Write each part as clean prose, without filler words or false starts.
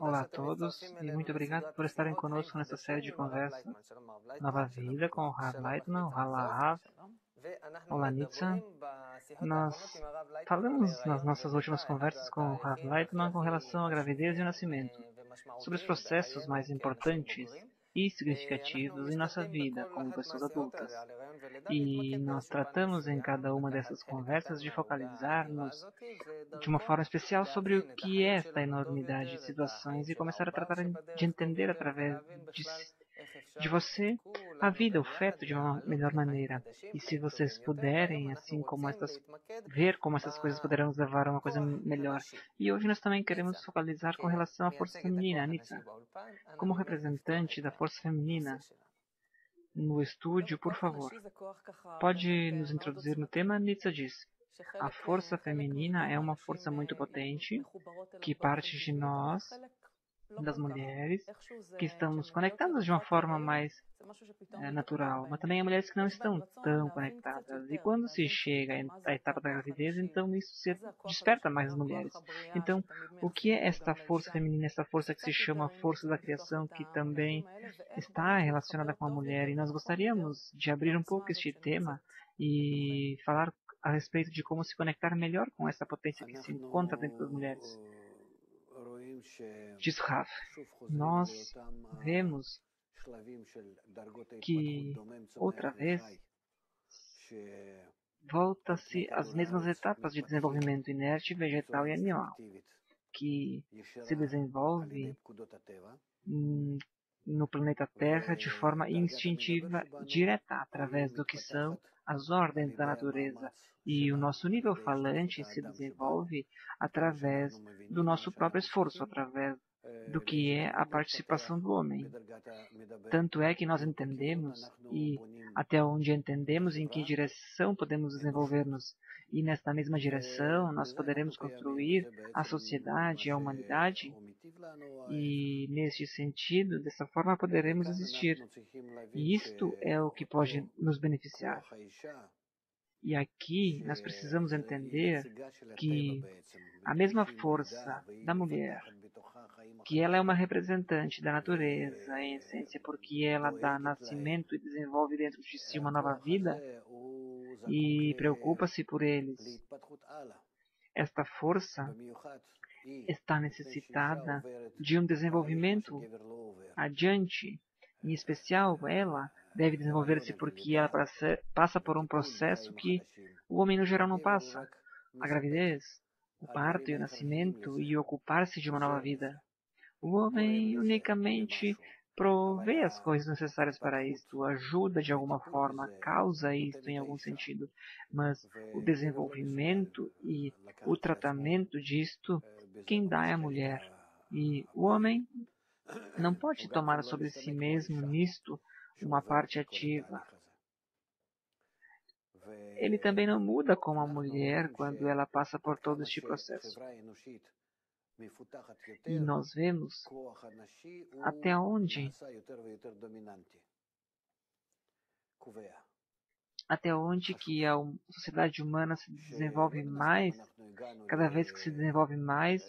Olá a todos e muito obrigado por estarem conosco nessa série de conversa Nova Vida com o Rav Leitman, o Rav. Olá Nitsa. Nós falamos nas nossas últimas conversas com o Rav Leitman com relação à gravidez e o nascimento, sobre os processos mais importantes e significativos em nossa vida como pessoas adultas. E nós tratamos em cada uma dessas conversas de focalizar-nos de uma forma especial sobre o que é esta enormidade de situações e começar a tratar de entender através de você a vida, o feto, de uma melhor maneira. E se vocês puderem, assim como ver como essas coisas poderão nos levar a uma coisa melhor. E hoje nós também queremos focalizar com relação à força feminina, Anitza. Como representante da força feminina no estúdio, por favor, pode nos introduzir no tema? Nitsa diz: a força feminina é uma força muito potente que parte de nós, das mulheres, que estamos conectadas de uma forma mais natural, mas também há mulheres que não estão tão conectadas. E quando se chega à etapa da gravidez, então isso se desperta mais as mulheres. Então, o que é esta força feminina, essa força que se chama força da criação, que também está relacionada com a mulher? E nós gostaríamos de abrir um pouco este tema e falar a respeito de como se conectar melhor com essa potência que se encontra dentro das mulheres. Diz Rav, nós vemos que, outra vez, volta-se às mesmas etapas de desenvolvimento inerte, vegetal e animal, que se desenvolve no planeta Terra de forma instintiva, direta, através do que são as ordens da natureza. E o nosso nível falante se desenvolve através do nosso próprio esforço, através do que é a participação do homem. Tanto é que nós entendemos, e até onde entendemos em que direção podemos desenvolver-nos, e nesta mesma direção nós poderemos construir a sociedade e a humanidade, e neste sentido, dessa forma poderemos existir. E isto é o que pode nos beneficiar. E aqui nós precisamos entender que a mesma força da mulher, que ela é uma representante da natureza, em essência, porque ela dá nascimento e desenvolve dentro de si uma nova vida e preocupa-se por eles. Esta força está necessitada de um desenvolvimento adiante. Em especial, ela deve desenvolver-se porque ela passa por um processo que o homem no geral não passa. A gravidez, o parto e o nascimento e ocupar-se de uma nova vida. O homem unicamente provê as coisas necessárias para isto, ajuda de alguma forma, causa isto em algum sentido, mas o desenvolvimento e o tratamento disto, quem dá é a mulher. E o homem não pode tomar sobre si mesmo nisto uma parte ativa. Ele também não muda como a mulher quando ela passa por todo este processo. E nós vemos até onde que a sociedade humana se desenvolve mais, cada vez que se desenvolve mais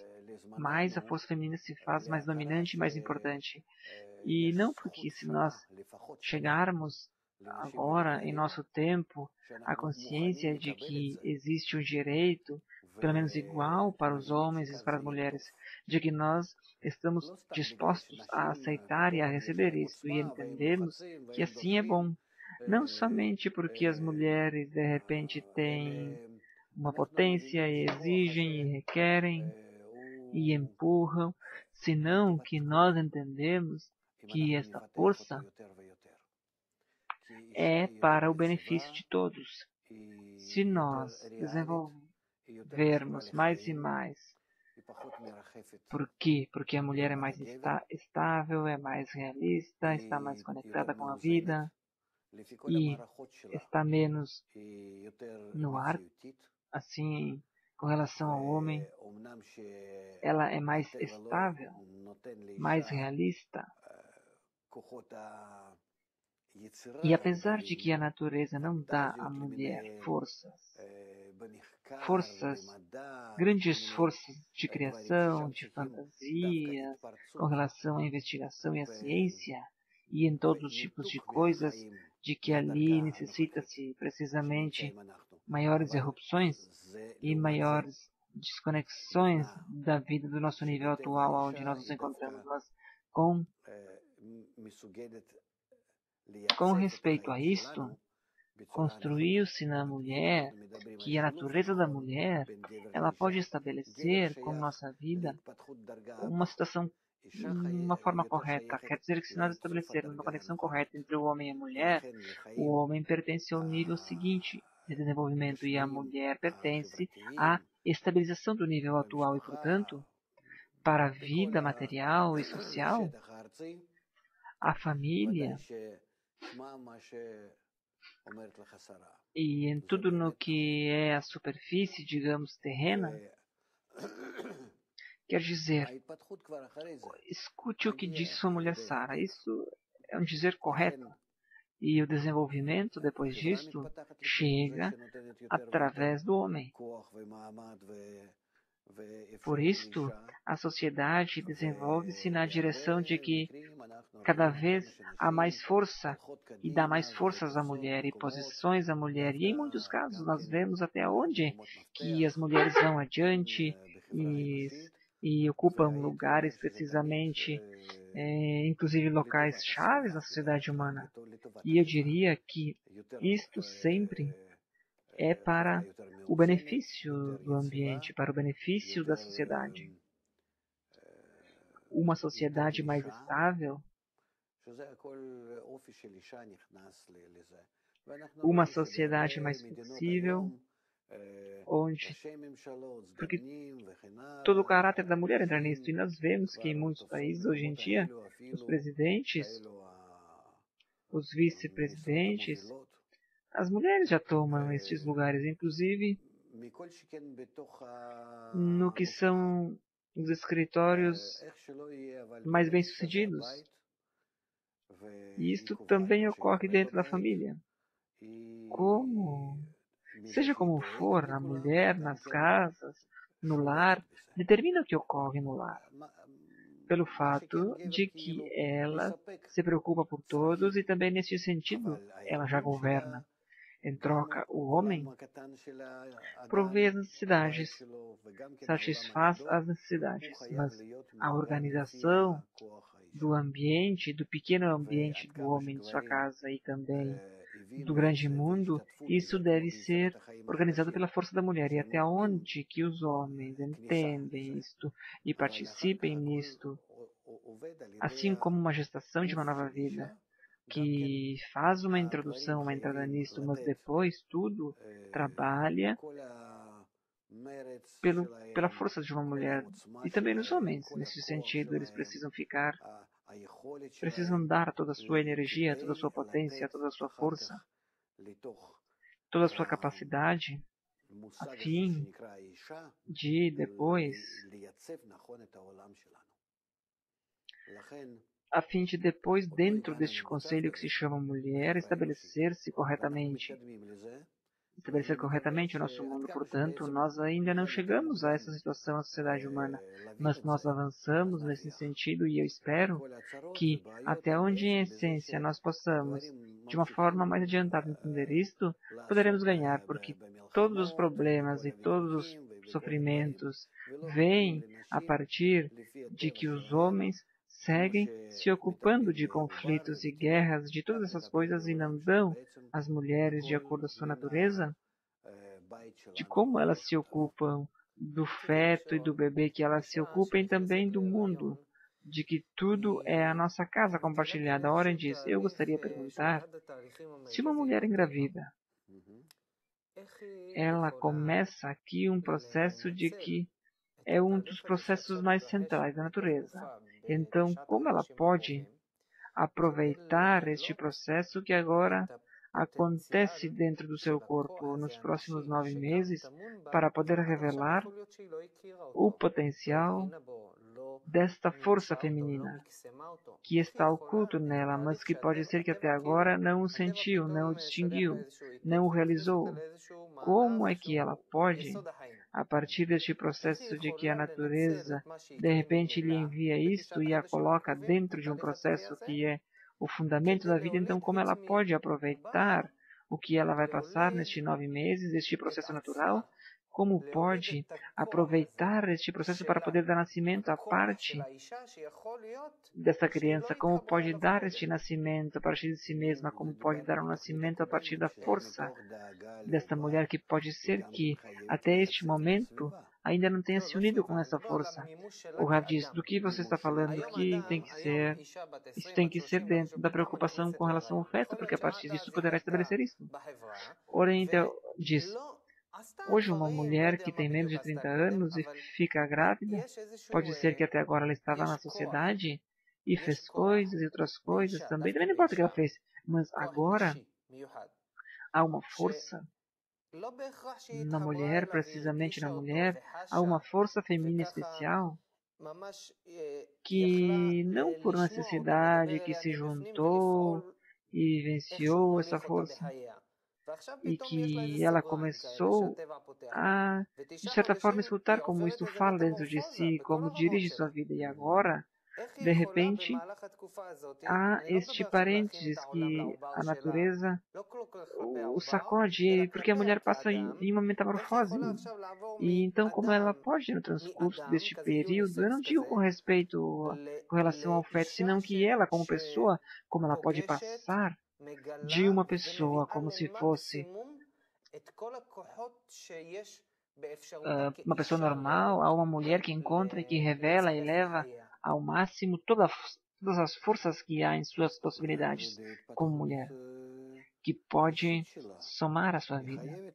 a força feminina se faz mais dominante e mais importante. E não porque se nós chegarmos agora, em nosso tempo, a consciência de que existe um direito, pelo menos igual para os homens e para as mulheres, de que nós estamos dispostos a aceitar e a receber isso e entendemos que assim é bom. Não somente porque as mulheres de repente têm uma potência e exigem e requerem e empurram, senão que nós entendemos que esta força é para o benefício de todos. Se nós desenvolvermos mais e mais, por quê? Porque a mulher é mais estável, é mais realista, está mais conectada com a vida e está menos no ar, assim, com relação ao homem. Ela é mais estável, mais realista. E apesar de que a natureza não dá à mulher forças forças, grandes forças de criação, de fantasias, com relação à investigação e à ciência, e em todos os tipos de coisas, de que ali necessita-se precisamente maiores erupções e maiores desconexões da vida do nosso nível atual, onde nós nos encontramos. Mas com respeito a isto, construiu-se na mulher que a natureza da mulher, ela pode estabelecer com nossa vida uma situação, uma forma correta. Quer dizer que se nós estabelecermos uma conexão correta entre o homem e a mulher, o homem pertence ao nível seguinte de desenvolvimento e a mulher pertence à estabilização do nível atual e, portanto, para a vida material e social, a família e em tudo no que é a superfície, digamos, terrena, quer dizer, escute o que disse sua mulher Sara, isso é um dizer correto. E o desenvolvimento, depois disto, chega através do homem. Por isto, a sociedade desenvolve-se na direção de que cada vez há mais força e dá mais forças à mulher e posições à mulher. E em muitos casos nós vemos até onde que as mulheres vão adiante e ocupam lugares precisamente, inclusive locais chaves na sociedade humana. E eu diria que isto sempre é para o benefício do ambiente, para o benefício da sociedade. Uma sociedade mais estável, uma sociedade mais flexível, onde, porque todo o caráter da mulher entra nisso, e nós vemos que em muitos países hoje em dia, os presidentes, os vice-presidentes, as mulheres já tomam estes lugares, inclusive no que são os escritórios mais bem-sucedidos. E isto também ocorre dentro da família. Seja como for, a mulher nas casas, no lar, determina o que ocorre no lar, pelo fato de que ela se preocupa por todos e também nesse sentido ela já governa. Em troca, o homem provê as necessidades, satisfaz as necessidades, mas a organização do ambiente, do pequeno ambiente do homem de sua casa e também do grande mundo, isso deve ser organizado pela força da mulher. E até onde que os homens entendem isto e participem nisto, assim como uma gestação de uma nova vida, que faz uma introdução, uma entrada nisto, mas depois tudo trabalha pela força de uma mulher. E também os homens, nesse sentido, eles precisam dar toda a sua energia, toda a sua potência, toda a sua força, toda a sua capacidade, a fim de depois, dentro deste conselho que se chama mulher, estabelecer corretamente o nosso mundo. Portanto, nós ainda não chegamos a essa situação na sociedade humana, mas nós avançamos nesse sentido e eu espero que até onde em essência nós possamos, de uma forma mais adiantada, entender isto, poderemos ganhar, porque todos os problemas e todos os sofrimentos vêm a partir de que os homens seguem se ocupando de conflitos e guerras, de todas essas coisas, e não dão às mulheres, de acordo com a sua natureza, de como elas se ocupam do feto e do bebê, que elas se ocupem também do mundo, de que tudo é a nossa casa compartilhada. A Oren diz, eu gostaria de perguntar, se uma mulher engravida, ela começa aqui um processo de que é um dos processos mais centrais da natureza. Então, como ela pode aproveitar este processo que agora acontece dentro do seu corpo nos próximos 9 meses para poder revelar o potencial desta força feminina, que está oculto nela, mas que pode ser que até agora não o sentiu, não o distinguiu, não o realizou. Como é que ela pode, a partir deste processo de que a natureza de repente lhe envia isto e a coloca dentro de um processo que é o fundamento da vida, então como ela pode aproveitar o que ela vai passar nestes 9 meses, este processo natural? Como pode aproveitar este processo para poder dar nascimento à parte dessa criança? Como pode dar este nascimento a partir de si mesma? Como pode dar um nascimento a partir da força desta mulher, que pode ser que até este momento ainda não tenha se unido com essa força? O Rav diz, do que você está falando? O que tem que ser? Isso tem que ser dentro da preocupação com relação ao feto, porque a partir disso poderá estabelecer isso. Porém, então, diz, hoje uma mulher que tem menos de 30 anos e fica grávida, pode ser que até agora ela estava na sociedade e fez coisas e outras coisas também não importa o que ela fez, mas agora há uma força na mulher, precisamente na mulher, há uma força feminina especial que não por necessidade, que se juntou e vivenciou essa força e que ela começou a, de certa forma, escutar como isto fala dentro de si, como dirige sua vida. E agora, de repente, há este parênteses que a natureza o sacode, porque a mulher passa em uma metamorfose. E então, como ela pode, no transcurso deste período, eu não digo com respeito, com relação ao feto, senão que ela, como pessoa, como ela pode passar de uma pessoa como se fosse uma pessoa normal a uma mulher que encontra e que revela e leva ao máximo todas as forças que há em suas possibilidades como mulher, que pode somar a sua vida.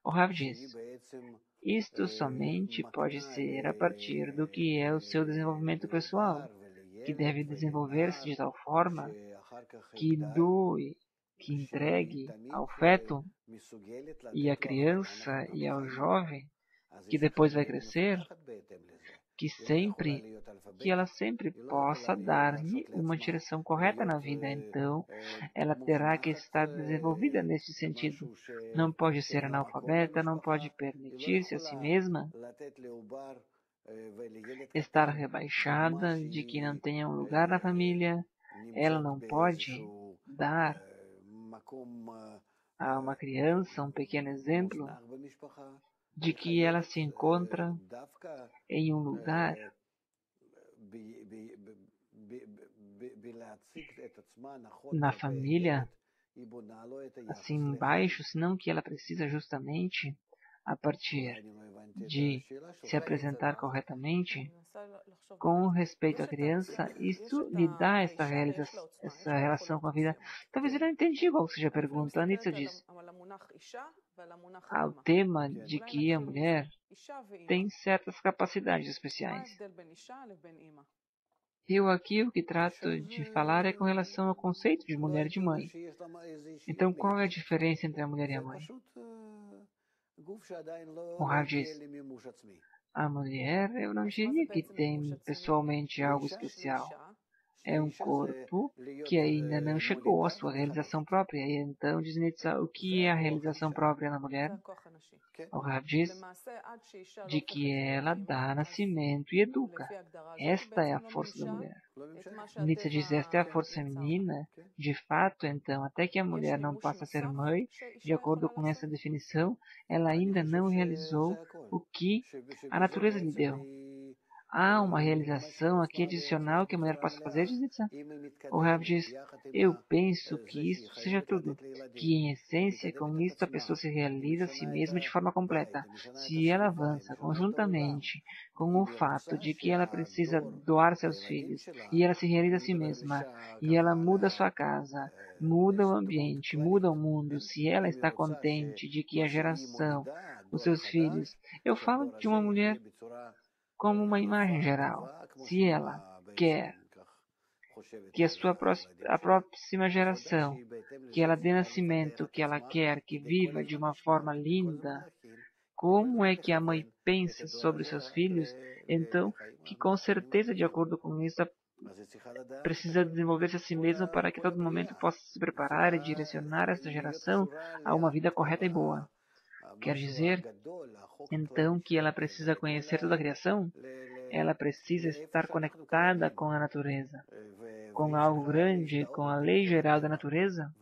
O Rav diz, isto somente pode ser a partir do que é o seu desenvolvimento pessoal, que deve desenvolver-se de tal forma que doe, que entregue ao feto e à criança e ao jovem, que depois vai crescer, que ela sempre possa dar-lhe uma direção correta na vida. Então, ela terá que estar desenvolvida nesse sentido. Não pode ser analfabeta, não pode permitir-se a si mesma estar rebaixada, de que não tenha um lugar na família. Ela não pode dar a uma criança um pequeno exemplo de que ela se encontra em um lugar na família assim baixo, senão que ela precisa justamente a partir de se apresentar corretamente com respeito à criança. Isso lhe dá essa relação com a vida. Talvez eu não entendi qual seja a pergunta. A Nitsa diz, ao tema de que a mulher tem certas capacidades especiais. Eu aqui o que trato de falar é com relação ao conceito de mulher e de mãe. Então, qual é a diferença entre a mulher e a mãe? O Rav diz, a mulher, eu não diria que tem pessoalmente algo especial. É um corpo que ainda não chegou à sua realização própria. E então, diz Nietzsche, o que é a realização própria na mulher? O Rav diz de que ela dá nascimento e educa. Esta é a força da mulher. Nietzsche diz, esta é a força feminina. De fato, então, até que a mulher não passe a ser mãe, de acordo com essa definição, ela ainda não realizou o que a natureza lhe deu. Há uma realização aqui adicional que a mulher possa fazer, diz Nietzsche? O Rav diz, eu penso que isso seja tudo, que em essência com isto a pessoa se realiza a si mesma de forma completa. Se ela avança conjuntamente com o fato de que ela precisa doar seus filhos, e ela se realiza a si mesma, e ela muda sua casa, muda o ambiente, muda o mundo, se ela está contente de que a geração, os seus filhos, eu falo de uma mulher como uma imagem geral, se ela quer que a próxima geração, que ela dê nascimento, que ela quer que viva de uma forma linda, como é que a mãe pensa sobre seus filhos, então, que com certeza, de acordo com isso, precisa desenvolver-se a si mesma para que a todo momento possa se preparar e direcionar esta geração a uma vida correta e boa. Quer dizer, então, que ela precisa conhecer toda a criação? Ela precisa estar conectada com a natureza, com algo grande, com a lei geral da natureza,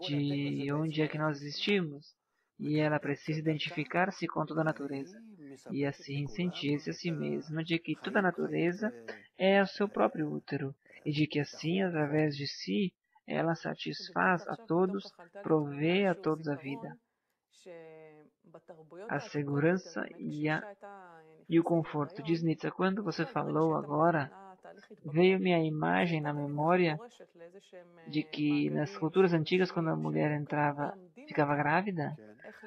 de onde é que nós existimos. E ela precisa identificar-se com toda a natureza, e assim sentir-se a si mesma de que toda a natureza é o seu próprio útero, e de que assim, através de si, ela satisfaz a todos, provê a todos a vida, a segurança e o conforto. Diz Nietzsche, quando você falou agora, veio-me a imagem na memória de que nas culturas antigas, quando a mulher ficava grávida,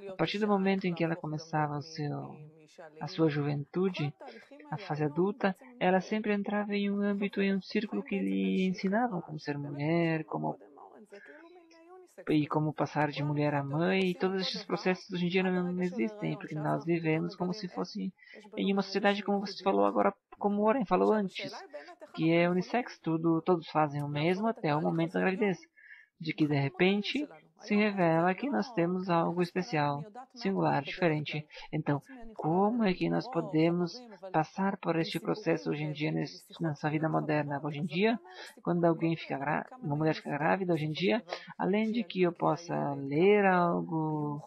a partir do momento em que ela começava a sua juventude, a fase adulta, ela sempre entrava em um âmbito, em um círculo que lhe ensinavam como ser mulher, como passar de mulher a mãe, e todos estes processos hoje em dia não existem, porque nós vivemos como se fosse em uma sociedade, como você falou agora, como o Warren falou antes, que é unissex, todos fazem o mesmo até o momento da gravidez, de que de repente se revela que nós temos algo especial, singular, diferente. Então, como é que nós podemos passar por este processo hoje em dia nessa vida moderna? Hoje em dia, quando uma mulher fica grávida, hoje em dia, além de que eu possa ler algo,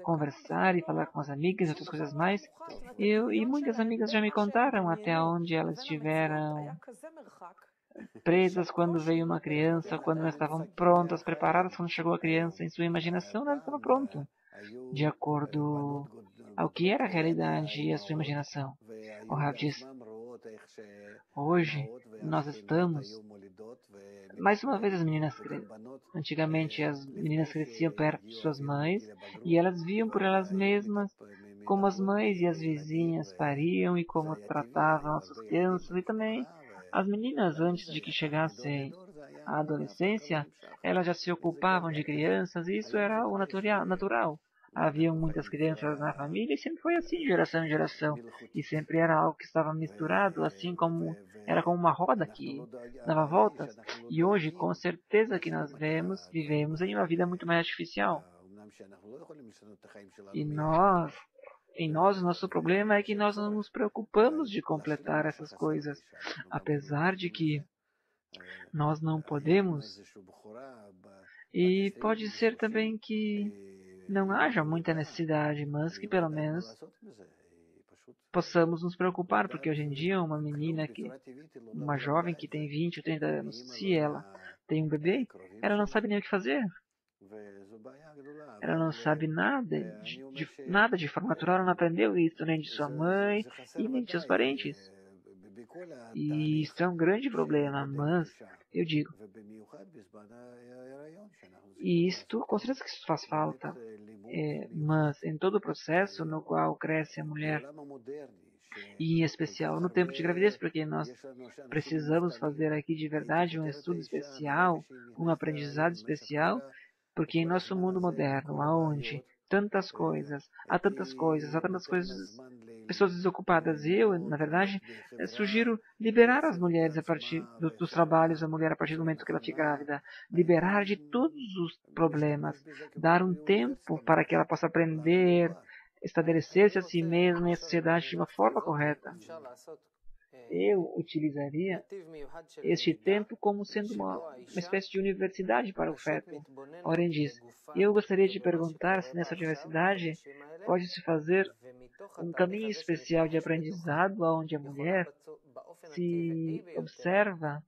conversar e falar com as amigas e outras coisas mais, e muitas amigas já me contaram até onde elas estiveram presas quando veio uma criança, quando não estavam prontas, preparadas quando chegou a criança, em sua imaginação nada estava pronto, de acordo ao que era a realidade e a sua imaginação. O Rav diz, hoje nós estamos, mais uma vez antigamente as meninas cresciam perto de suas mães e elas viam por elas mesmas como as mães e as vizinhas pariam e como tratavam as suas crianças, e também as meninas, antes de que chegasse a adolescência, elas já se ocupavam de crianças, e isso era o natural. Haviam muitas crianças na família e sempre foi assim, de geração em geração. E sempre era algo que estava misturado, assim como era como uma roda que dava voltas. E hoje, com certeza que nós vivemos em uma vida muito mais artificial. E o nosso problema é que nós não nos preocupamos de completar essas coisas, apesar de que nós não podemos. E pode ser também que não haja muita necessidade, mas que pelo menos possamos nos preocupar, porque hoje em dia uma jovem que tem 20 ou 30 anos, se ela tem um bebê, ela não sabe nem o que fazer. Ela não sabe nada de forma natural, ela não aprendeu isso nem de sua mãe e nem de seus parentes. E isso é um grande problema, mas eu digo, e isto, com certeza que isso faz falta, mas em todo o processo no qual cresce a mulher, e em especial no tempo de gravidez, porque nós precisamos fazer aqui de verdade um estudo especial, um aprendizado especial, porque em nosso mundo moderno, onde há tantas coisas, pessoas desocupadas, na verdade, sugiro liberar as mulheres a partir dos trabalhos, a mulher a partir do momento que ela fica grávida, liberar de todos os problemas, dar um tempo para que ela possa aprender, estabelecer-se a si mesma e a sociedade de uma forma correta. Eu utilizaria este tempo como sendo uma espécie de universidade para o feto. Oren diz, eu gostaria de perguntar se nessa universidade pode-se fazer um caminho especial de aprendizado onde a mulher se observa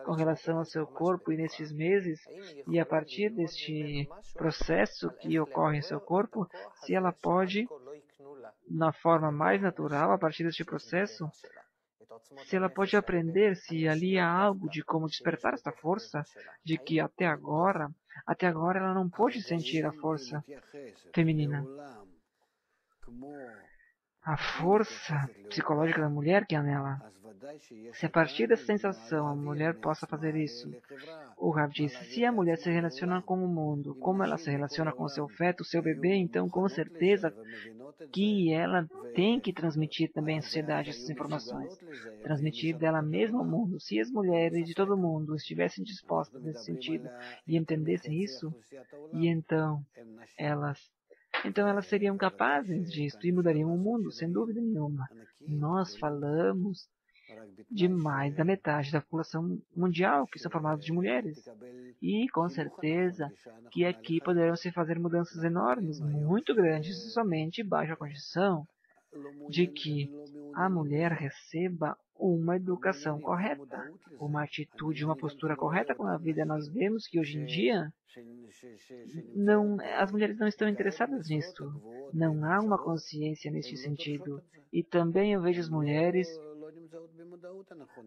com relação ao seu corpo e nestes meses, e a partir deste processo que ocorre em seu corpo, se ela pode, na forma mais natural, a partir deste processo, se ela pode aprender se ali há algo de como despertar esta força, de que até agora ela não pôde sentir a força feminina. a força psicológica da mulher que há nela. Se a partir dessa sensação a mulher possa fazer isso, o Rav disse, se a mulher se relaciona com o mundo, como ela se relaciona com o seu feto, o seu bebê, então com certeza que ela tem que transmitir também à sociedade essas informações. Transmitir dela mesma ao mundo. Se as mulheres de todo mundo estivessem dispostas nesse sentido e entendessem isso, e então elas seriam capazes disso e mudariam o mundo, sem dúvida nenhuma. Nós falamos de mais da metade da população mundial, que são formados de mulheres. E, com certeza, que aqui poderão se fazer mudanças enormes, muito grandes, somente baixo a condição de que a mulher receba uma educação correta, uma atitude, uma postura correta com a vida. Nós vemos que hoje em dia as mulheres não estão interessadas nisso. Não há uma consciência neste sentido. E também eu vejo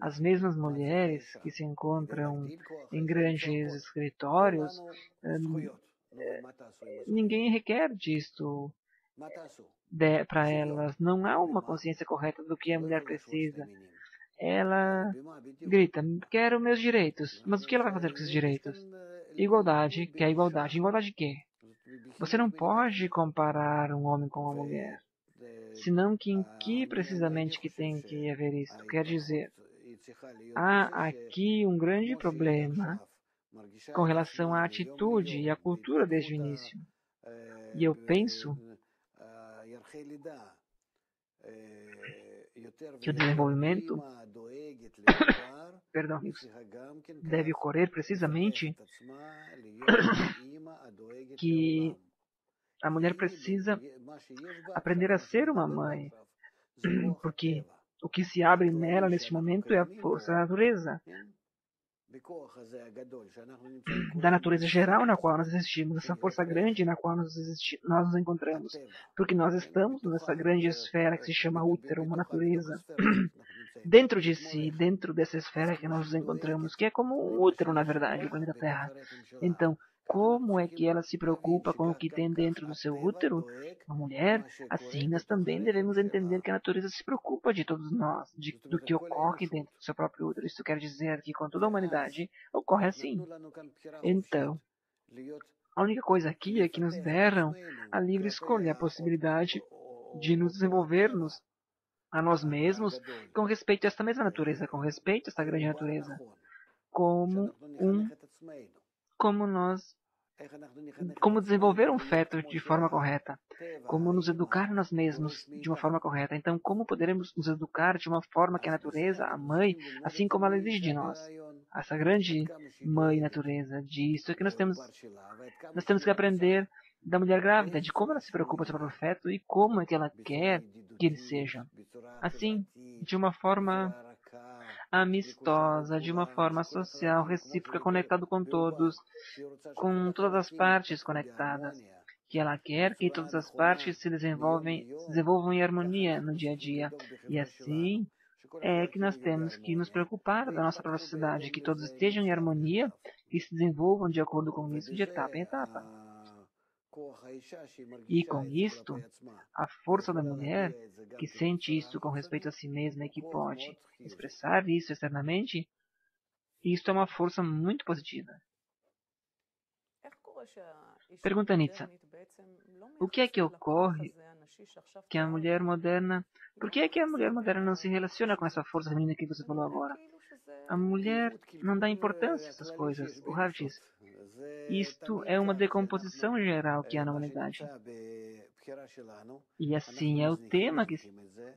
as mesmas mulheres que se encontram em grandes escritórios, ninguém requer disto para elas. Não há uma consciência correta do que a mulher precisa. Ela grita, quero meus direitos. Mas o que ela vai fazer com esses direitos? Igualdade, quer igualdade. Igualdade de quê? Você não pode comparar um homem com uma mulher. Senão que em que precisamente que tem que haver isso? Quer dizer, há aqui um grande problema com relação à atitude e à cultura desde o início. E eu penso que o desenvolvimento perdão, deve ocorrer precisamente que a mulher precisa aprender a ser uma mãe, porque o que se abre nela neste momento é a força da natureza, da natureza geral na qual nós existimos, essa força grande na qual nós nos encontramos, porque nós estamos nessa grande esfera que se chama útero, uma natureza, dentro de si, dentro dessa esfera que nós nos encontramos, que é como um útero, na verdade, o planeta Terra. Então, como é que ela se preocupa com o que tem dentro do seu útero, uma mulher, assim nós também devemos entender que a natureza se preocupa de todos nós, do que ocorre dentro do seu próprio útero. Isso quer dizer que com toda a humanidade ocorre assim. Então, a única coisa aqui é que nos deram a livre escolha, a possibilidade de nos desenvolvermos a nós mesmos com respeito a esta mesma natureza, com respeito a esta grande natureza, como desenvolver um feto de forma correta, como nos educar nós mesmos de uma forma correta. Então, como poderemos nos educar de uma forma que a natureza, a mãe, assim como ela exige de nós, essa grande mãe natureza, disso é que nós temos que aprender da mulher grávida, de como ela se preocupa sobre o feto e como é que ela quer que ele seja. Assim, de uma forma amistosa, de uma forma social, recíproca, conectado com todos, com todas as partes conectadas, que ela quer que todas as partes se desenvolvam em harmonia no dia a dia. E assim é que nós temos que nos preocupar da nossa própria sociedade, que todos estejam em harmonia e se desenvolvam de acordo com isso de etapa em etapa. E com isto, a força da mulher, que sente isso com respeito a si mesma e que pode expressar isso externamente, isto é uma força muito positiva. Pergunta Nitsa, o que é que ocorre que a mulher moderna... Por que é que a mulher moderna não se relaciona com essa força feminina que você falou agora? A mulher não dá importância a essas coisas. O Rav diz, isto é uma decomposição geral que há na humanidade. E assim é o tema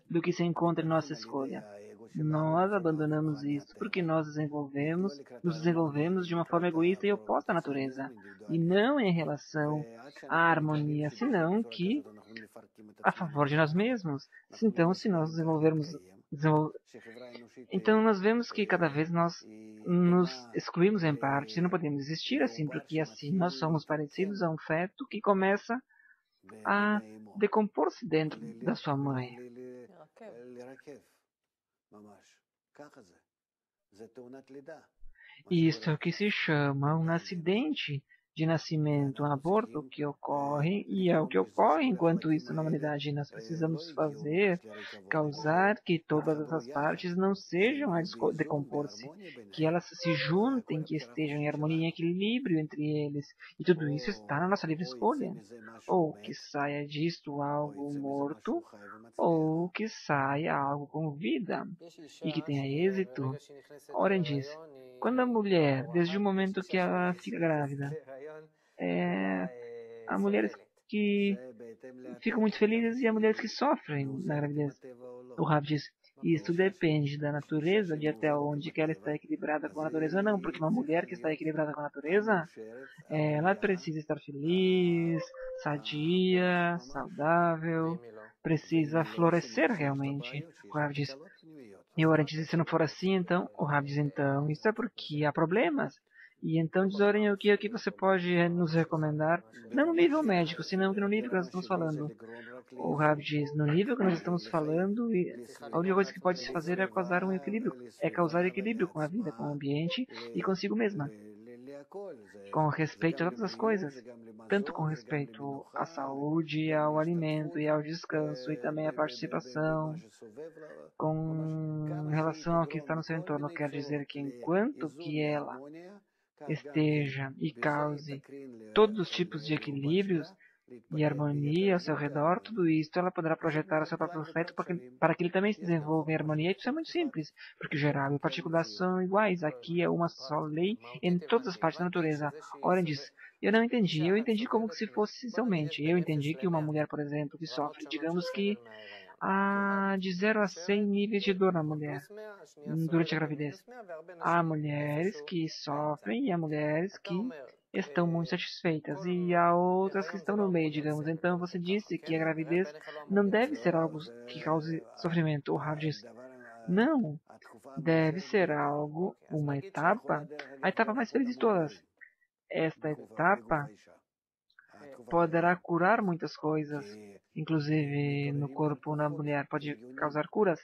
do que se encontra em nossa escolha. Nós abandonamos isso porque nos desenvolvemos de uma forma egoísta e oposta à natureza, e não em relação à harmonia, senão que a favor de nós mesmos. Então, se nós então nós vemos que cada vez nós nos excluímos em parte e não podemos existir assim, porque assim nós somos parecidos a um feto que começa a decompor-se dentro da sua mãe. E isto é o que se chama um acidente de nascimento, um aborto que ocorre, e é o que ocorre enquanto isso na humanidade. Nós precisamos causar que todas essas partes não sejam a decompor-se, que elas se juntem, que estejam em harmonia e equilíbrio entre eles. E tudo isso está na nossa livre escolha. Ou que saia disto algo morto, ou que saia algo com vida e que tenha êxito. Ora, diz, quando a mulher, desde o momento que ela fica grávida, há mulheres que ficam muito felizes e há mulheres que sofrem na gravidez. O Rav diz, isso depende da natureza, de até onde que ela está equilibrada com a natureza ou não, porque uma mulher que está equilibrada com a natureza, ela precisa estar feliz, sadia, saudável, precisa florescer realmente. O Rav diz, e o Oren diz, se não for assim, então, o Rav diz, então, isso é porque há problemas. E então diz, Oren, o que você pode nos recomendar? Não no nível médico, senão que no nível que nós estamos falando. O Rav diz, no nível que nós estamos falando, a única coisa que pode se fazer é causar um equilíbrio. É causar equilíbrio com a vida, com o ambiente e consigo mesma. Com respeito a todas as coisas. Tanto com respeito à saúde, ao alimento e ao descanso, e também à participação, com relação ao que está no seu entorno. Quer dizer que enquanto que ela esteja e cause todos os tipos de equilíbrios e harmonia ao seu redor, tudo isso ela poderá projetar o seu próprio feto para que ele também se desenvolva em harmonia. Isso é muito simples, porque o geral e o particular são iguais. Aqui é uma só lei em todas as partes da natureza. Ora, diz, eu não entendi. Eu entendi como que se fosse somente. Eu entendi que uma mulher, por exemplo, que sofre, digamos que há de 0 a 100 níveis de dor na mulher durante a gravidez. Há mulheres que sofrem e há mulheres que estão muito satisfeitas e há outras que estão no meio, digamos. Então você disse que a gravidez não deve ser algo que cause sofrimento. O Rav diz, não, deve ser algo, uma etapa, a etapa mais feliz de todas. Esta etapa poderá curar muitas coisas, inclusive no corpo da mulher, pode causar curas.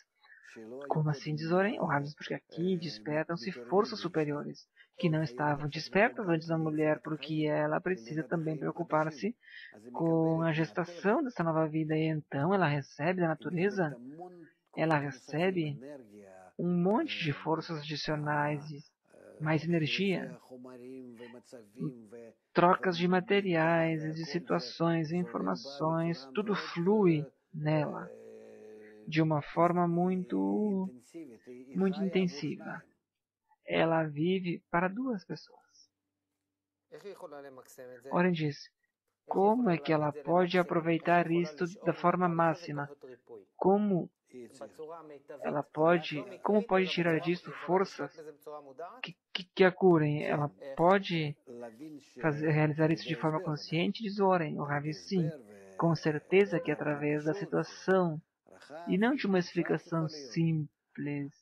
Como assim diz Oren? Porque aqui despertam-se forças superiores, que não estavam despertas antes da mulher, porque ela precisa também preocupar-se com a gestação dessa nova vida. E então ela recebe da natureza, ela recebe um monte de forças adicionais, mais energia, trocas de materiais, de situações, informações, tudo flui nela de uma forma muito intensiva. Ela vive para duas pessoas. Oren diz, como é que ela pode aproveitar isto da forma máxima? Como pode tirar disto forças que a curem? Ela pode realizar isso de forma consciente? Diz Oren, o Rav, sim. Com certeza que através da situação e não de uma explicação simples.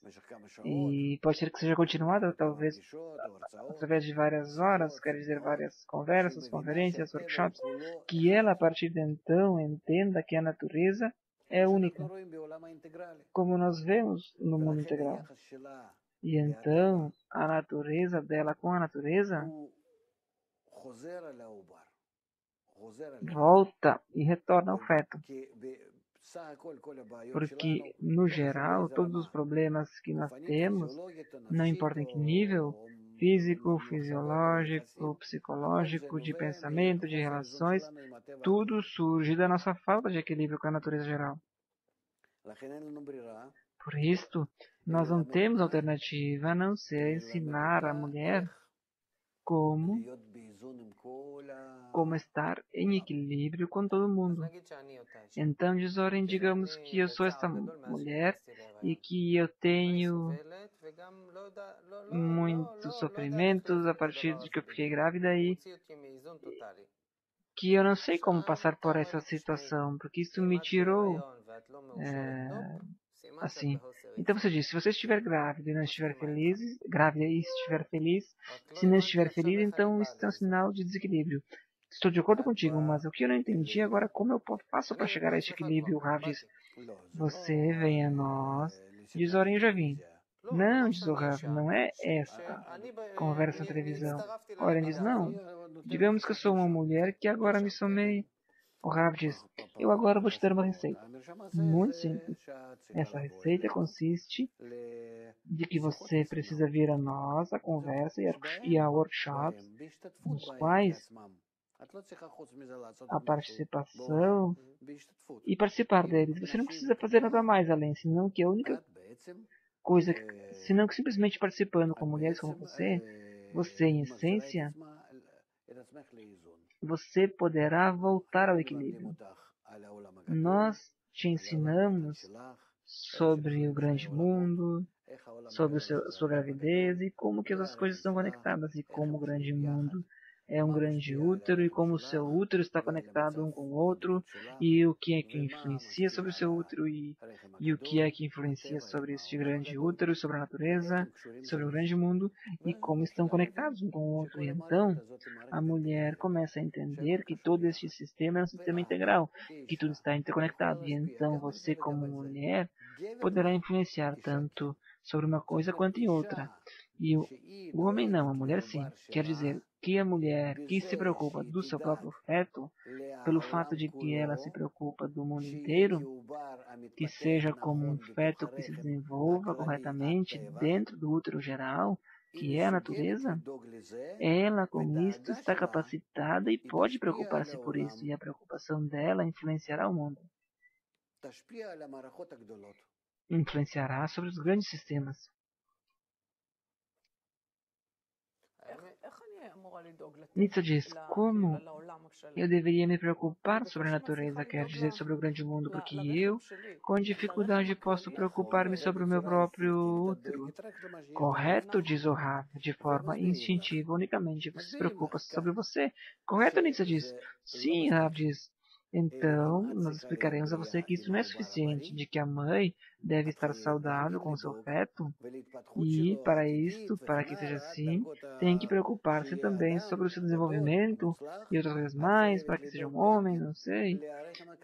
E pode ser que seja continuada, talvez, através de várias horas, quer dizer, várias conversas, conferências, workshops, que ela, a partir de então, entenda que a natureza é única, como nós vemos no mundo integral. E então, a natureza dela com a natureza volta e retorna ao feto. Porque, no geral, todos os problemas que nós temos, não importa em que nível, físico, fisiológico, psicológico, de pensamento, de relações, tudo surge da nossa falta de equilíbrio com a natureza geral. Por isto, nós não temos alternativa a não ser ensinar a mulher como estar em equilíbrio com todo mundo. Então, diz Oren, digamos que eu sou esta mulher e que eu tenho muitos sofrimentos a partir de que eu fiquei grávida e que eu não sei como passar por essa situação, porque isso me tirou assim. Então você diz, se você estiver grávida e não estiver feliz, grávida e estiver feliz, se não estiver feliz, então isso é um sinal de desequilíbrio. Estou de acordo contigo, mas o que eu não entendi agora como eu faço para chegar a este equilíbrio, o Rav diz. Você vem a nós, diz Oren, eu já vim. Não, diz o Rav, não é esta conversa na televisão. Ora, ele diz, não. Digamos que eu sou uma mulher que agora me somei. O Rav diz, eu agora vou te dar uma receita. Muito simples. Essa receita consiste de que você precisa vir a nós, a conversa e a workshops, nos quais a participação e participar deles. Você não precisa fazer nada mais além, senão que a única coisa, senão que simplesmente participando com mulheres como você em essência, você poderá voltar ao equilíbrio. Nós te ensinamos sobre o grande mundo, sobre a sua gravidez e como que as coisas estão conectadas e como o grande mundo é um grande útero e como o seu útero está conectado um com o outro e o que é que influencia sobre o seu útero e o que é que influencia sobre este grande útero, sobre a natureza, sobre o grande mundo e como estão conectados um com o outro. E então a mulher começa a entender que todo este sistema é um sistema integral, que tudo está interconectado. E então você como mulher poderá influenciar tanto sobre uma coisa quanto em outra. E o homem não, a mulher sim. Quer dizer que a mulher que se preocupa do seu próprio feto, pelo fato de que ela se preocupa do mundo inteiro, que seja como um feto que se desenvolva corretamente dentro do útero geral, que é a natureza, ela com isto está capacitada e pode preocupar-se por isso, e a preocupação dela influenciará o mundo. Influenciará sobre os grandes sistemas. Nietzsche diz, como eu deveria me preocupar sobre a natureza, quer dizer, sobre o grande mundo, porque eu, com dificuldade, posso preocupar-me sobre o meu próprio útero. Correto, diz o Rav, de forma instintiva, unicamente você se preocupa sobre você. Correto, Nietzsche diz. Sim, Rav diz. Então, nós explicaremos a você que isso não é suficiente, de que a mãe deve estar saudável com o seu feto, e para isto, para que seja assim, tem que preocupar-se também sobre o seu desenvolvimento e outras coisas mais, para que seja um homem, não sei.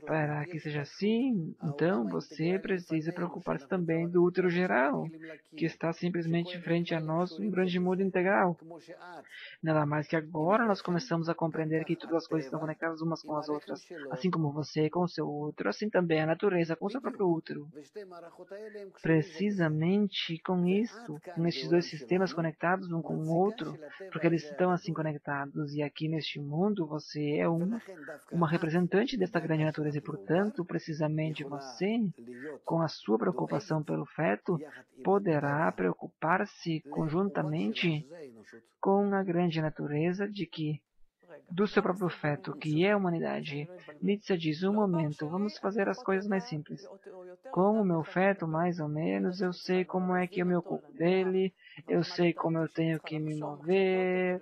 Para que seja assim, então você precisa preocupar-se também do útero geral, que está simplesmente frente a nós, um grande mundo integral. Nada mais que agora nós começamos a compreender que todas as coisas estão conectadas umas com as outras, assim como você com o seu útero, assim também a natureza com o seu próprio útero. Precisamente com isto, com estes dois sistemas conectados um com o outro, porque eles estão assim conectados, e aqui neste mundo você é uma representante desta grande natureza, e portanto, precisamente você, com a sua preocupação pelo feto, poderá preocupar-se conjuntamente com a grande natureza do seu próprio feto, que é a humanidade. Nietzsche diz, um momento, vamos fazer as coisas mais simples. Com o meu feto, mais ou menos, eu sei como é que eu me ocupo dele, eu sei como eu tenho que me mover,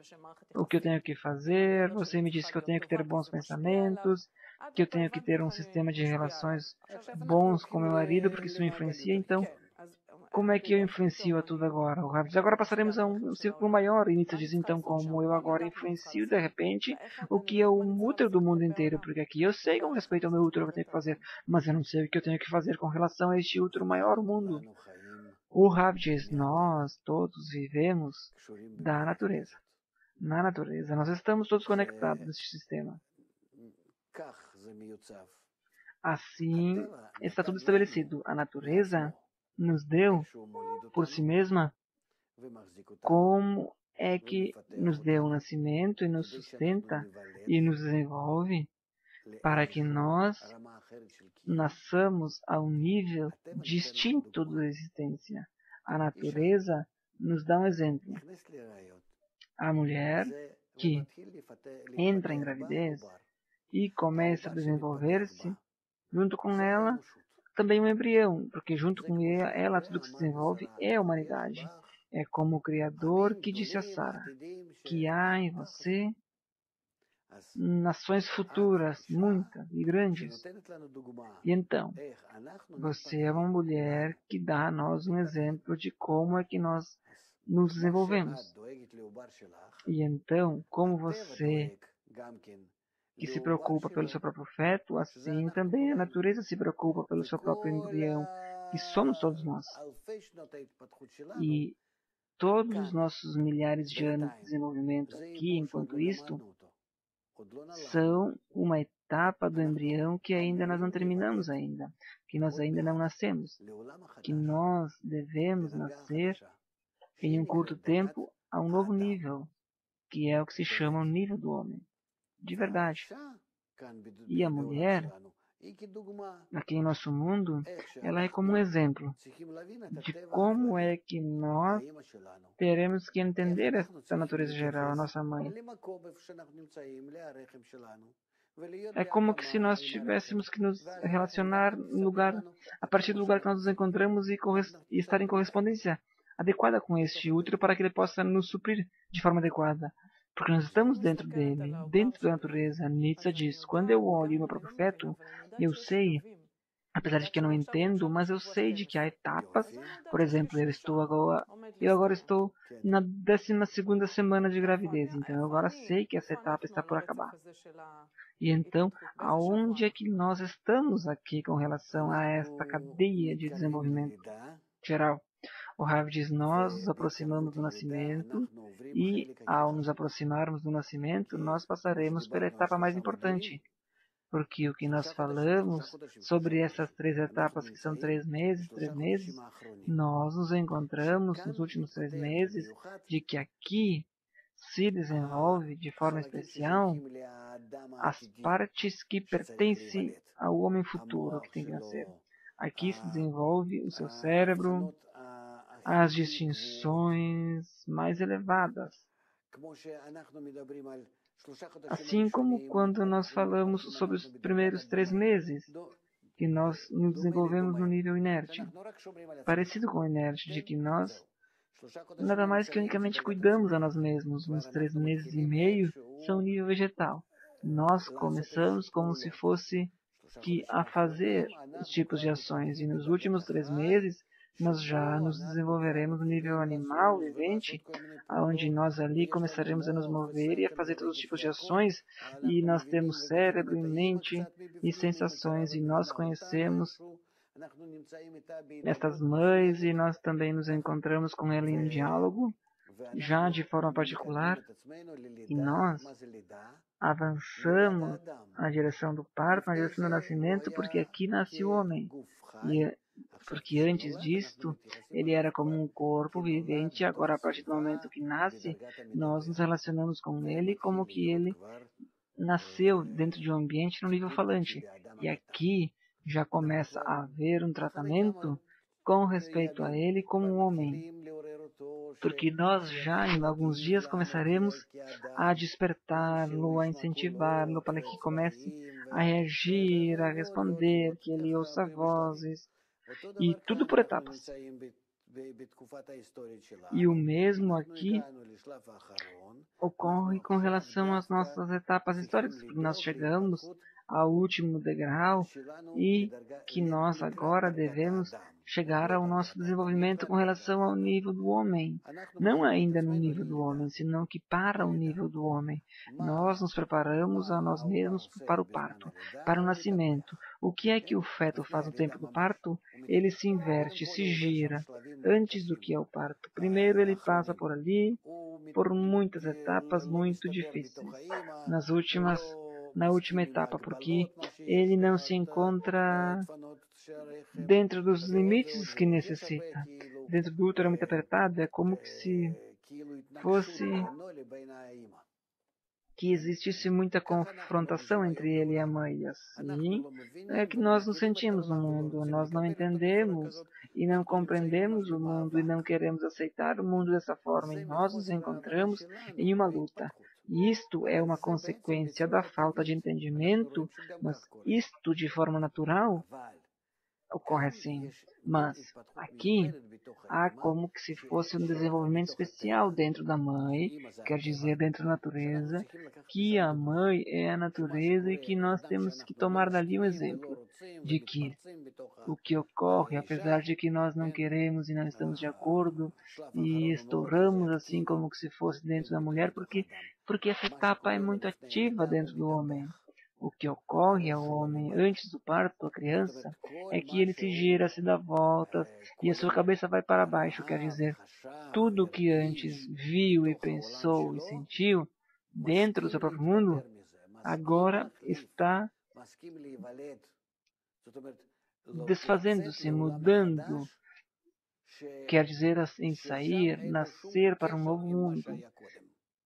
o que eu tenho que fazer. Você me disse que eu tenho que ter bons pensamentos, que eu tenho que ter um sistema de relações bons com meu marido, porque isso me influencia. Então, como é que eu influencio a tudo agora? O Rav diz, agora passaremos a um círculo maior. E Nietzsche diz, então, como eu agora influencio, de repente, o que é o útero do mundo inteiro? Porque aqui eu sei com respeito ao meu útero o que eu tenho que fazer, mas eu não sei o que eu tenho que fazer com relação a este útero maior, o mundo. O Rav diz, nós todos vivemos da natureza. Na natureza, nós estamos todos conectados nesse sistema. Assim, está tudo estabelecido. A natureza nos deu, por si mesma, como é que nos deu o nascimento e nos sustenta e nos desenvolve para que nós nasçamos a um nível distinto da existência. A natureza nos dá um exemplo. A mulher que entra em gravidez e começa a desenvolver-se, junto com ela, também um embrião, porque junto com ela tudo que se desenvolve é a humanidade. É como o Criador que disse a Sara, que há em você nações futuras, muitas e grandes. E então, você é uma mulher que dá a nós um exemplo de como é que nós nos desenvolvemos. E então, como você que se preocupa pelo seu próprio feto, assim também a natureza se preocupa pelo seu próprio embrião que somos todos nós. E todos os nossos milhares de anos de desenvolvimento aqui, enquanto isto, são uma etapa do embrião que ainda nós não terminamos ainda, que nós ainda não nascemos, que nós devemos nascer em um curto tempo a um novo nível, que é o que se chama o nível do homem, de verdade. E a mulher, aqui em nosso mundo, ela é como um exemplo de como é que nós teremos que entender essa natureza geral, a nossa mãe. É como que se nós tivéssemos que nos relacionar no lugar, a partir do lugar que nós nos encontramos e estar em correspondência adequada com este útero para que ele possa nos suprir de forma adequada. Porque nós estamos dentro dele, dentro da natureza. Nietzsche diz, quando eu olho o meu próprio feto, eu sei, apesar de que eu não entendo, mas eu sei de que há etapas. Por exemplo, eu agora estou na 12ª semana de gravidez, então eu agora sei que essa etapa está por acabar. E então, aonde é que nós estamos aqui com relação a esta cadeia de desenvolvimento geral? O Rav diz, nós nos aproximamos do nascimento e, ao nos aproximarmos do nascimento, nós passaremos pela etapa mais importante. Porque o que nós falamos sobre essas 3 etapas, que são 3 meses, nós nos encontramos nos últimos 3 meses de que aqui se desenvolve de forma especial as partes que pertencem ao homem futuro que tem que nascer. Aqui se desenvolve o seu cérebro, as distinções mais elevadas. Assim como quando nós falamos sobre os primeiros 3 meses, que nós nos desenvolvemos no nível inerte, parecido com o inerte, de que nós nada mais que unicamente cuidamos a nós mesmos. Nos 3 meses e meio são o nível vegetal. Nós começamos como se fosse que a fazer os tipos de ações, e nos últimos 3 meses nós já nos desenvolveremos no nível animal, vivente, onde nós ali começaremos a nos mover e a fazer todos os tipos de ações, e nós temos cérebro, mente e sensações, e nós conhecemos estas mães, e nós também nos encontramos com ela em um diálogo, já de forma particular, e nós avançamos na direção do parto, na direção do nascimento, porque aqui nasce o homem. E porque antes disto, ele era como um corpo vivente, agora a partir do momento que nasce, nós nos relacionamos com ele como que ele nasceu dentro de um ambiente no nível falante. E aqui já começa a haver um tratamento com respeito a ele como um homem. Porque nós já em alguns dias começaremos a despertá-lo, a incentivá-lo para que comece a reagir, a responder, que ele ouça vozes, e tudo por etapas. E o mesmo aqui ocorre com relação às nossas etapas históricas, porque nós chegamos ao último degrau e que nós agora devemos chegar ao nosso desenvolvimento com relação ao nível do homem. Não ainda no nível do homem, senão que para o nível do homem. Nós nos preparamos a nós mesmos para o parto, para o nascimento. O que é que o feto faz no tempo do parto? Ele se inverte, se gira, antes do que é o parto. Primeiro ele passa por ali, por muitas etapas muito difíceis. Na última etapa, porque ele não se encontra dentro dos limites que necessita. Dentro do útero muito apertado, é como que se fosse que existisse muita confrontação entre ele e a mãe. E assim é que nós nos sentimos no mundo. Nós não entendemos e não compreendemos o mundo e não queremos aceitar o mundo dessa forma. E nós nos encontramos em uma luta. Isto é uma consequência da falta de entendimento, mas isto de forma natural ocorre assim. Mas aqui há como que se fosse um desenvolvimento especial dentro da mãe, quer dizer, dentro da natureza, que a mãe é a natureza e que nós temos que tomar dali um exemplo de que o que ocorre, apesar de que nós não queremos e não estamos de acordo e estouramos assim como que se fosse dentro da mulher, porque essa etapa é muito ativa dentro do homem. O que ocorre ao homem antes do parto, a criança, é que ele se dá voltas e a sua cabeça vai para baixo, quer dizer, tudo o que antes viu e pensou e sentiu dentro do seu próprio mundo, agora está desfazendo-se, mudando, quer dizer, em sair, nascer para um novo mundo,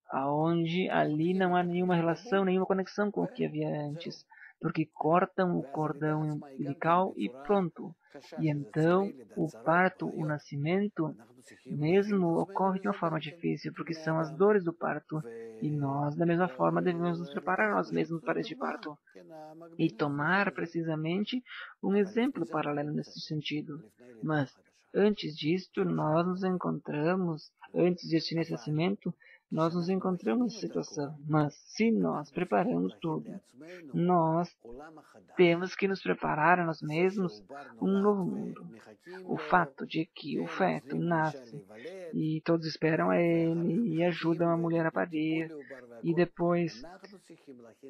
aonde ali não há nenhuma relação, nenhuma conexão com o que havia antes, porque cortam o cordão umbilical e pronto. E então o parto, o nascimento, mesmo ocorre de uma forma difícil, porque são as dores do parto. E nós, da mesma forma, devemos nos preparar nós mesmos para este parto. E tomar precisamente um exemplo paralelo nesse sentido. Mas, antes disto, antes deste nascimento, nós nos encontramos nessa situação. Mas, se nós preparamos tudo, nós temos que nos preparar a nós mesmos um novo mundo. O fato de que o feto nasce e todos esperam a ele e ajudam a mulher a parir e depois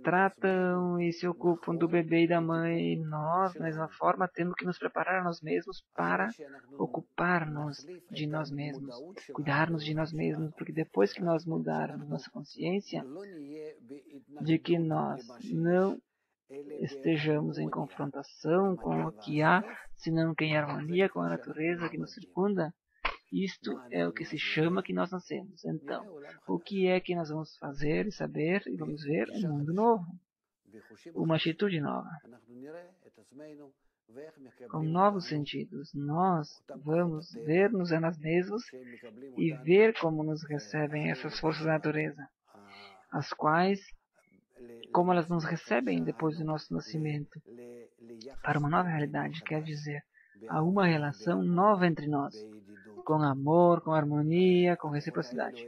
tratam e se ocupam do bebê e da mãe, nós, da mesma forma, temos que nos preparar a nós mesmos para ocupar-nos de nós mesmos, cuidarmos de nós mesmos, porque depois que nós mudarmos nossa consciência de que nós não estejamos em confrontação com o que há, senão que em harmonia com a natureza que nos circunda, isto é o que se chama que nós nascemos. Então, o que é que nós vamos fazer e saber e vamos ver? Um mundo novo, uma atitude nova, com novos sentidos. Nós vamos ver-nos a nós mesmos e ver como nos recebem essas forças da natureza, as quais, como elas nos recebem depois do nosso nascimento, para uma nova realidade, quer dizer, há uma relação nova entre nós, com amor, com harmonia, com reciprocidade.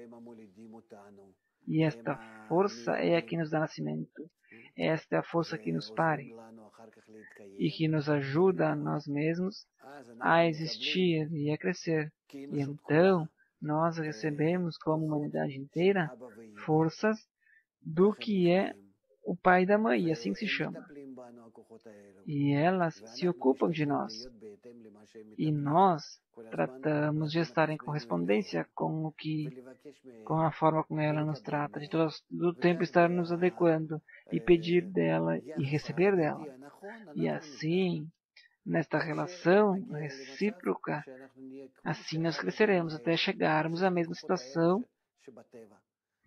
E esta força é a que nos dá nascimento. Esta é a força que nos pare e que nos ajuda a nós mesmos a existir e a crescer. E então, nós recebemos como humanidade inteira forças do que é o pai e da mãe, e assim se chama. E elas se ocupam de nós. E nós tratamos de estar em correspondência com a forma como ela nos trata, de todo o tempo estar nos adequando e pedir dela e receber dela. E assim, nesta relação recíproca, assim nós cresceremos até chegarmos à mesma situação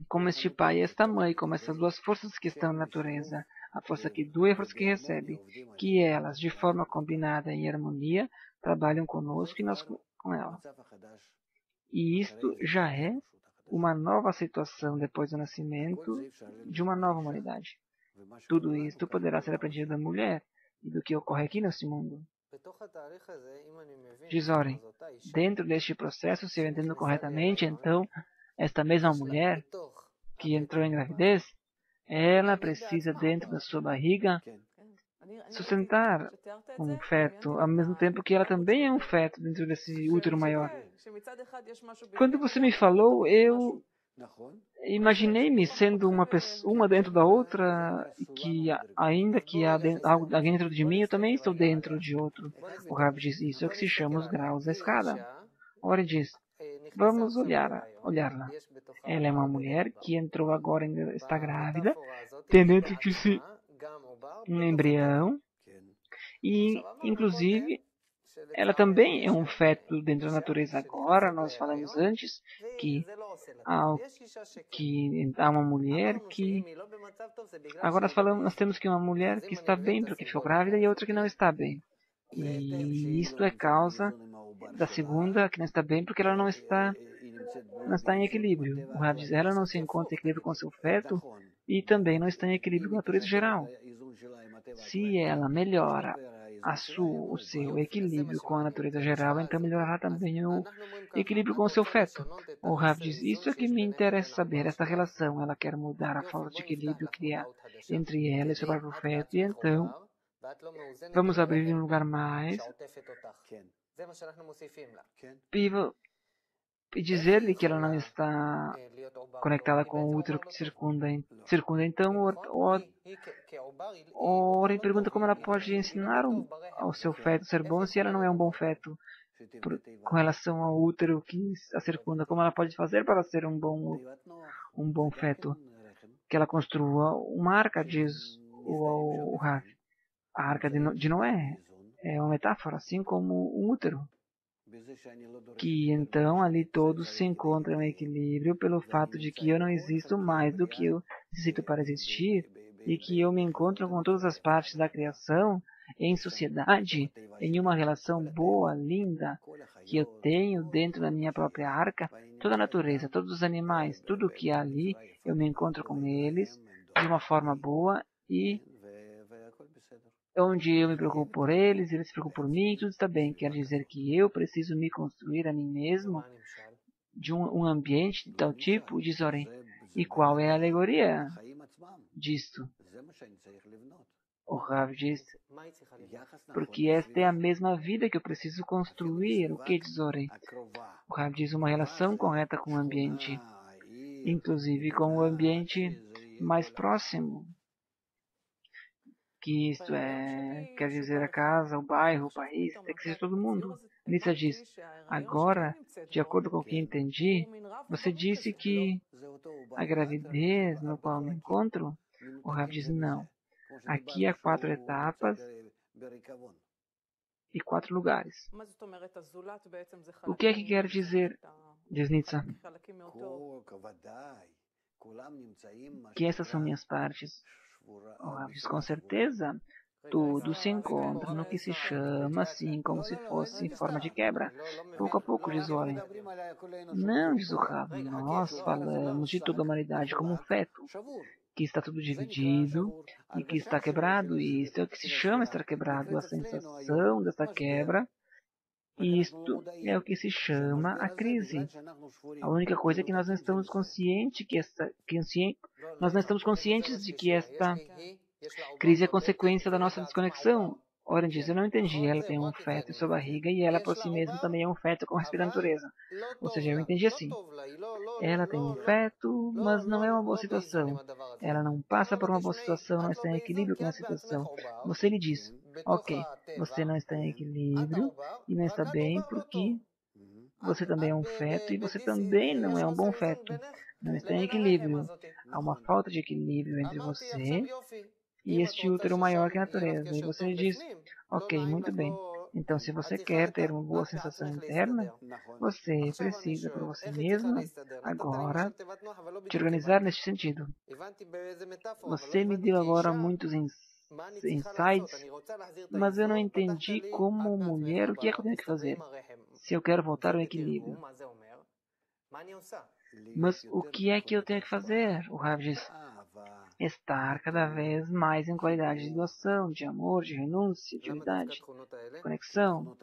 como este pai e esta mãe, como essas duas forças que estão na natureza, a força que doa e a força que recebe, que elas, de forma combinada e em harmonia, trabalham conosco e nós com ela. E isto já é uma nova situação depois do nascimento de uma nova humanidade. Tudo isto poderá ser aprendido da mulher e do que ocorre aqui neste mundo. Diz Oren, dentro deste processo, se eu entendo corretamente, então, esta mesma mulher que entrou em gravidez, ela precisa dentro da sua barriga sustentar um feto, ao mesmo tempo que ela também é um feto dentro desse útero maior. Quando você me falou, eu imaginei-me sendo uma dentro da outra, que ainda que há algo dentro de mim, eu também estou dentro de outro. O Rav diz, isso é o que se chama os graus da escada. Ora diz, vamos olhá-la. Ela é uma mulher que entrou agora, está grávida, tem dentro de si um embrião, e inclusive ela também é um feto dentro da natureza. Agora, nós falamos antes que há uma mulher que... Agora nós temos que uma mulher que está bem porque ficou grávida e outra que não está bem. E isto é causa da segunda que não está bem porque ela não está em equilíbrio. O Rav diz, ela não se encontra em equilíbrio com seu feto e também não está em equilíbrio com a natureza geral. Se ela melhora o seu equilíbrio com a natureza geral, então melhorará também o equilíbrio com o seu feto. O Rav diz, isso é que me interessa saber, essa relação. Ela quer mudar a falta de equilíbrio que há entre ela e seu próprio feto, e então vamos abrir um lugar mais. e dizer-lhe que ela não está conectada com o útero que circunda. Então, Oren pergunta como ela pode ensinar ao seu feto ser bom se ela não é um bom feto. Com relação ao útero que a circunda, como ela pode fazer para ser um bom feto? Que ela construa uma arca, diz o Rav. A arca de Noé é uma metáfora, assim como um útero. Que então ali todos se encontram em equilíbrio pelo fato de que eu não existo mais do que eu necessito para existir e que eu me encontro com todas as partes da criação em sociedade, em uma relação boa, linda, que eu tenho dentro da minha própria arca, toda a natureza, todos os animais, tudo que há ali, eu me encontro com eles de uma forma boa e onde eu me preocupo por eles, eles se preocupam por mim, tudo está bem. Quer dizer que eu preciso me construir a mim mesmo de um ambiente de tal tipo, diz Oren. E qual é a alegoria disto? O Rav diz, porque esta é a mesma vida que eu preciso construir. O que diz Oren? O Rav diz uma relação correta com o ambiente, inclusive com o ambiente mais próximo, que isto quer dizer a casa, o bairro, o país, tem que ser todo mundo. Nissa diz, agora, de acordo com o que entendi, você disse que a gravidez no qual me encontro, o Rav diz, não. Aqui há 4 etapas e 4 lugares. O que é que quer dizer, diz Nitsa? Que essas são minhas partes. O Rav diz, com certeza, tudo se encontra no que se chama assim, como se fosse em forma de quebra. Pouco a pouco, diz Oren. Não, diz o Rav, nós falamos de toda a humanidade como um feto, que está tudo dividido e que está quebrado, e isso é o que se chama estar quebrado, a sensação dessa quebra. Isto é o que se chama a crise. A única coisa é que nós não estamos conscientes nós não estamos conscientes de que esta crise é consequência da nossa desconexão. Oren diz, eu não entendi. Ela tem um feto em sua barriga e ela por si mesma também é um feto com respeito à natureza. Ou seja, eu entendi assim. Ela tem um feto, mas não é uma boa situação. Ela não passa por uma boa situação, não está em equilíbrio com a situação. Você lhe diz, ok, você não está em equilíbrio e não está bem porque você também é um feto e você também não é um bom feto. Não está em equilíbrio. Há uma falta de equilíbrio entre você e este útero maior que a natureza. E você lhe diz, ok, muito bem. Então, se você quer ter uma boa sensação interna, você precisa, por você mesma, agora, te organizar neste sentido. Você me deu agora muitos insights, mas eu não entendi como mulher o que é que eu tenho que fazer, se eu quero voltar ao equilíbrio. Mas o que é que eu tenho que fazer? O Rav diz, estar cada vez mais em qualidade de doação, de amor, de renúncia, de unidade, de conexão.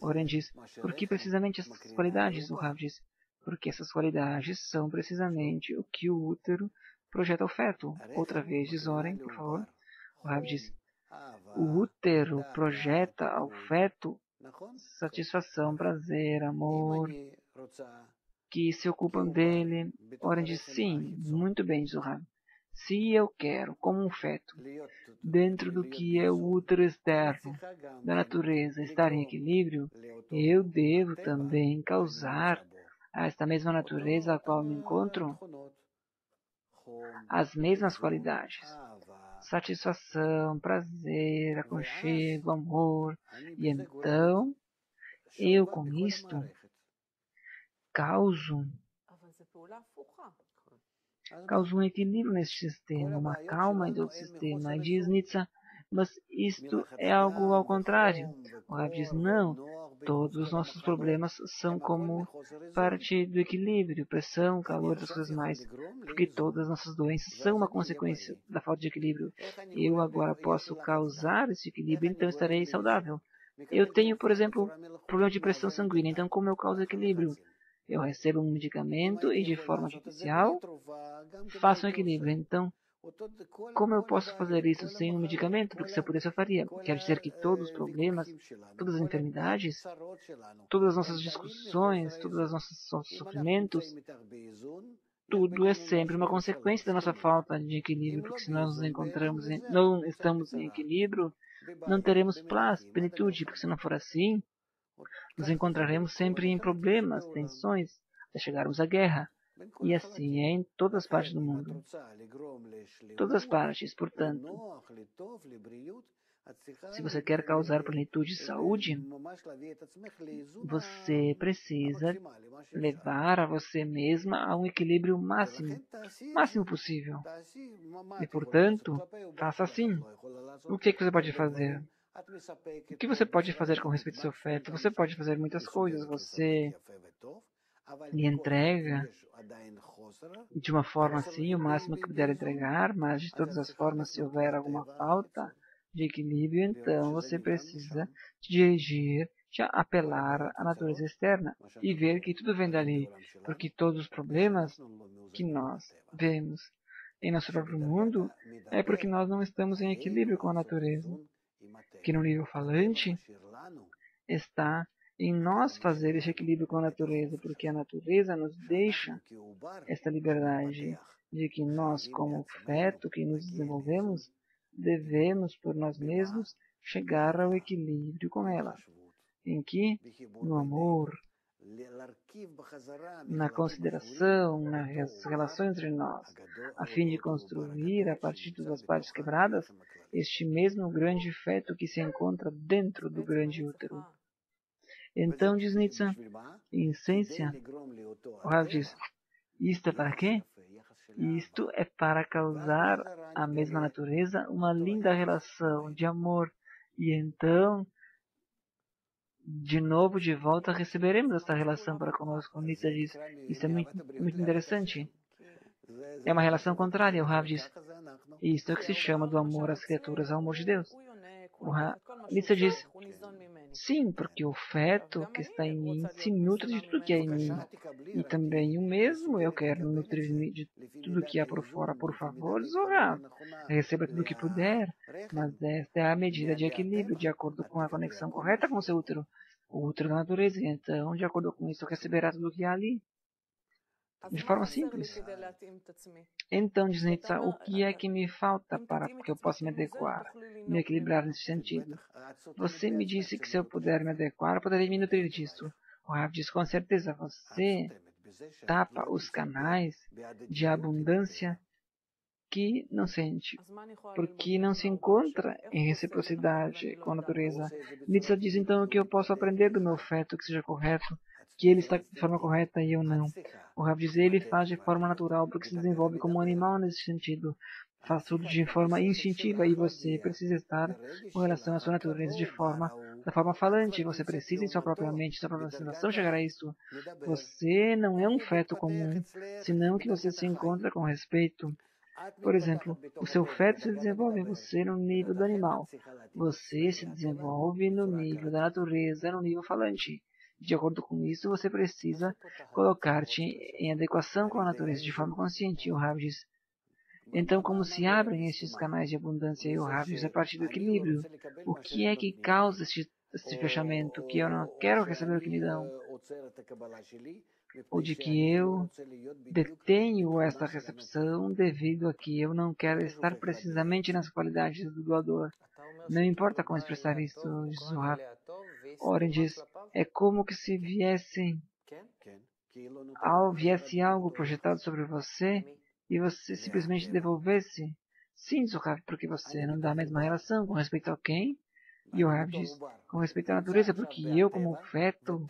Oren diz, por que precisamente essas qualidades? O Rav diz, porque essas qualidades são precisamente o que o útero projeta ao feto. Outra vez, diz Oren, por favor. O Rav diz, o útero projeta ao feto satisfação, prazer, amor, que se ocupam dele. Oren diz, sim, muito bem, diz o Rav. Se eu quero, como um feto, dentro do que é o útero externo da natureza, estar em equilíbrio, eu devo também causar a esta mesma natureza a qual me encontro as mesmas qualidades. Satisfação, prazer, aconchego, amor. E então, eu com isto causo um equilíbrio nesse sistema, uma calma em todo o sistema. E diz Nitsa, mas isto é algo ao contrário. O Rav diz, não, todos os nossos problemas são como parte do equilíbrio, pressão, calor, das coisas mais, porque todas as nossas doenças são uma consequência da falta de equilíbrio. Eu agora posso causar esse equilíbrio, então estarei saudável. Eu tenho, por exemplo, problema de pressão sanguínea, então como eu causo equilíbrio? Eu recebo um medicamento e de forma artificial faço um equilíbrio. Então, Como eu posso fazer isso sem um medicamento? Porque se eu pudesse, eu faria. Quer dizer que todos os problemas, todas as enfermidades, todas as nossas discussões, todos os nossos sofrimentos, tudo é sempre uma consequência da nossa falta de equilíbrio, porque se nós não estamos em equilíbrio, não teremos paz, plenitude, porque se não for assim, nos encontraremos sempre em problemas, tensões, até chegarmos à guerra. E assim é em todas as partes do mundo. Todas as partes, portanto, se você quer causar plenitude e saúde, você precisa levar a você mesma a um equilíbrio máximo, máximo possível. E, portanto, faça assim. O que você pode fazer? O que você pode fazer com respeito ao seu feto? Você pode fazer muitas coisas. Você lhe entrega de uma forma assim, o máximo que puder entregar, mas de todas as formas, se houver alguma falta de equilíbrio, então você precisa se dirigir, te apelar à natureza externa e ver que tudo vem dali, porque todos os problemas que nós vemos em nosso próprio mundo é porque nós não estamos em equilíbrio com a natureza, que no nível falante está em nós fazer esse equilíbrio com a natureza, porque a natureza nos deixa esta liberdade de que nós, como feto que nos desenvolvemos, devemos, por nós mesmos, chegar ao equilíbrio com ela, em que, no amor, na consideração, nas relações entre nós, a fim de construir, a partir de todas as partes quebradas, este mesmo grande feto que se encontra dentro do grande útero. Então, diz Nietzsche, em essência, o Rav diz, isto é para quê? Isto é para causar à mesma natureza uma linda relação de amor. E então, de novo, de volta, receberemos esta relação para conosco. Nietzsche diz, isso é muito interessante. É uma relação contrária, o Rav diz. Isto é o que se chama do amor às criaturas, ao amor de Deus. Nietzsche diz, sim, porque o feto que está em mim se nutre de tudo que há em mim. E também o mesmo eu quero nutrir-me de tudo que há por fora. Por favor, Zohar, receba tudo o que puder, mas esta é a medida de equilíbrio, de acordo com a conexão correta com o seu útero, o útero da natureza. Então, de acordo com isso, receberá tudo o que há ali. De forma simples. Então, diz Nietzsche, o que é que me falta para que eu possa me adequar, me equilibrar nesse sentido? Você me disse que se eu puder me adequar, eu poderia me nutrir disso. O Rav diz, com certeza, você tapa os canais de abundância que não sente, porque não se encontra em reciprocidade com a natureza. Nietzsche diz, então, o que eu posso aprender do meu feto que seja correto, que ele está de forma correta e eu não. O Rav diz, ele faz de forma natural, porque se desenvolve como um animal nesse sentido. Faz tudo de forma instintiva e você precisa estar com relação à sua natureza da forma falante. Você precisa em sua própria mente, sua própria sensação chegar a isso. Você não é um feto comum, senão que você se encontra com respeito. Por exemplo, o seu feto se desenvolve em você no nível do animal. Você se desenvolve no nível da natureza, no nível falante. De acordo com isso, você precisa colocar-te em adequação com a natureza de forma consciente. O Rav diz, então, como se abrem estes canais de abundância e o Rav diz a partir do equilíbrio? O que é que causa este fechamento? Que eu não quero receber o que me dão? Ou de que eu detenho esta recepção devido a que eu não quero estar precisamente nas qualidades do doador. Não importa como expressar isso, diz o Rav. Oren diz, é como que se viesse algo projetado sobre você e você simplesmente devolvesse. Sim, diz o Rav, porque você não dá a mesma relação com respeito a quem? E o Rav diz, com respeito à natureza, porque eu, como feto,